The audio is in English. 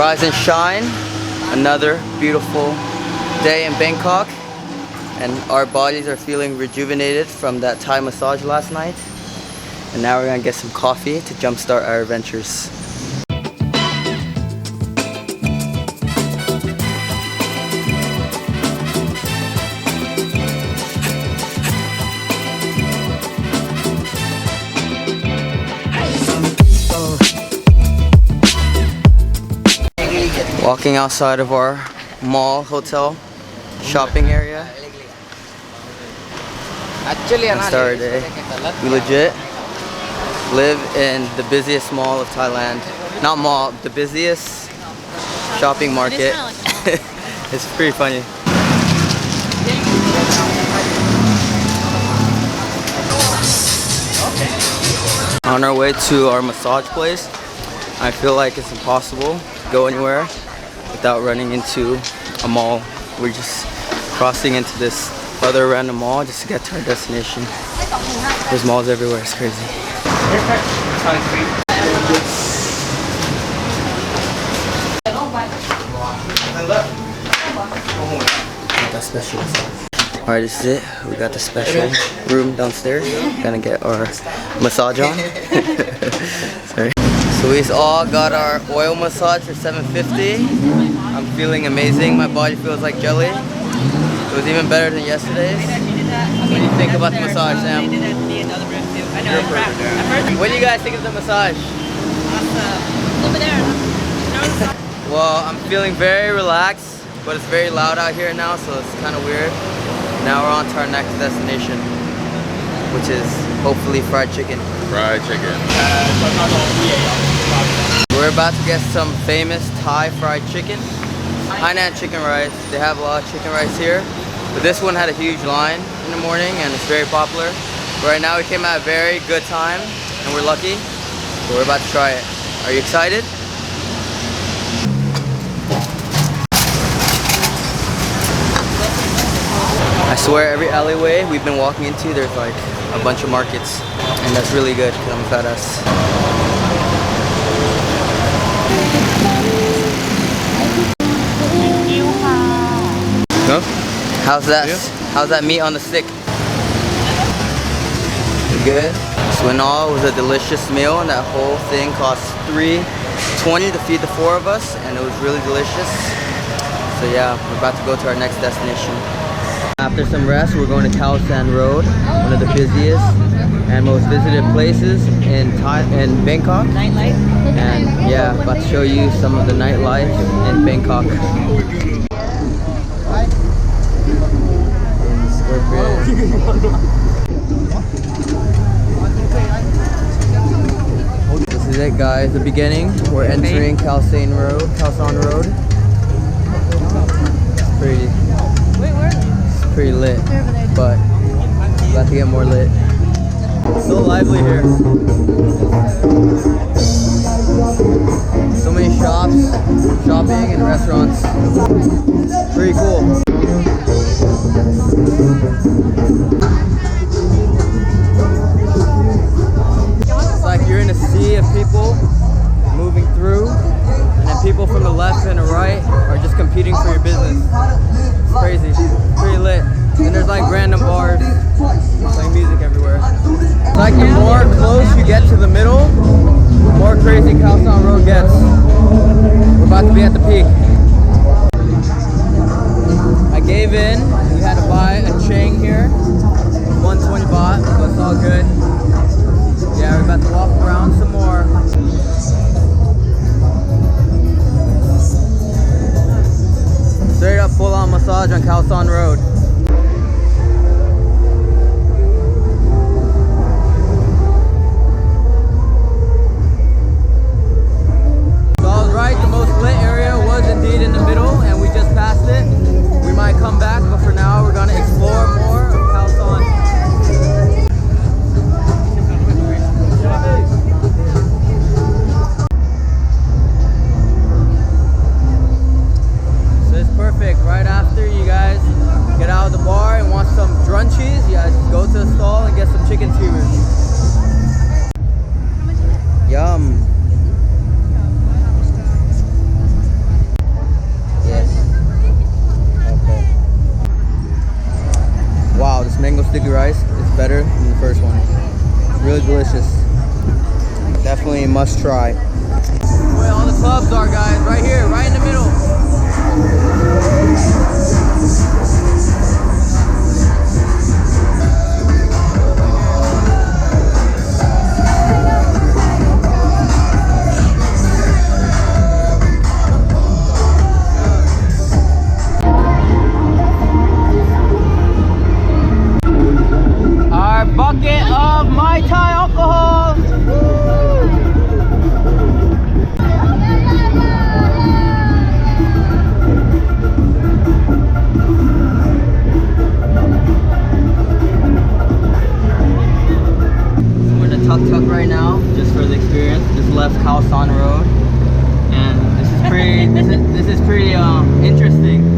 Rise and shine. Another beautiful day in Bangkok. And our bodies are feeling rejuvenated from that Thai massage last night. And now we're gonna get some coffee to jumpstart our adventures. Walking outside of our mall, hotel, shopping area. Let's start our day. We legit live in the busiest mall of Thailand. Not mall, the busiest shopping market. It's pretty funny. On our way to our massage place, I feel like it's impossible to go anywhere without running into a mall. We're just crossing into this other random mall just to get to our destination. There's malls everywhere, it's crazy. Got special. Alright, this is it. We got the special room downstairs. Gonna get our massage on. Sorry. So we all got our oil massage for $7.50. I'm feeling amazing. My body feels like jelly. It was even better than yesterday's. What do you think about the massage, Sam? What do you guys think of the massage? Over there. Well, I'm feeling very relaxed, but it's very loud out here now, so it's kind of weird. Now we're on to our next destination, which is hopefully fried chicken. Fried chicken. We're about to get some famous Thai fried chicken. Hainan chicken rice. They have a lot of chicken rice here, but this one had a huge line in the morning and it's very popular. But right now we came at a very good time and we're lucky, so we're about to try it. Are you excited? I swear every alleyway we've been walking into, there's like a bunch of markets, and that's really good because I'm a fat ass. No? How's that? Yeah. How's that meat on the stick? Good. So in all, it was a delicious meal, and that whole thing cost $3.20 to feed the 4 of us, and it was really delicious. So yeah, we're about to go to our next destination. After some rest, we're going to Khao San Road, one of the busiest and most visited places in Bangkok. Nightlife. And yeah, about to show you some of the nightlife in Bangkok. This is it, guys, the beginning. We're entering Khao San Road. It's pretty lit, but about to get more lit. It's so lively here. So many shops, shopping and restaurants. Pretty cool. It's like you're in a sea of people moving through, and then people from the left and the right are just competing for your business. It's crazy. It's pretty lit. And there's like random bars playing music everywhere. It's like the more close you get to the middle, the more crazy Khao San Road gets. We're about to be at the peak. I gave in. We had to buy a chain here. 120 baht, but it's all good. Yeah, we're about to walk around some more. Straight up full-on massage on Khao San Road. So I was right, the most lit area was indeed in the middle, and we just passed it. We might come back, but for now we're gonna explore more of Khao San. So it's perfect. Right after you guys This mango sticky rice is better than the first one. It's really delicious. Definitely a must try. Where all the clubs are, guys, right here, right in the middle. Our bucket of Mai Tai alcohol. Tuk-tuk right now, just for the experience. Just left Khao San Road, and this is pretty. This is pretty interesting.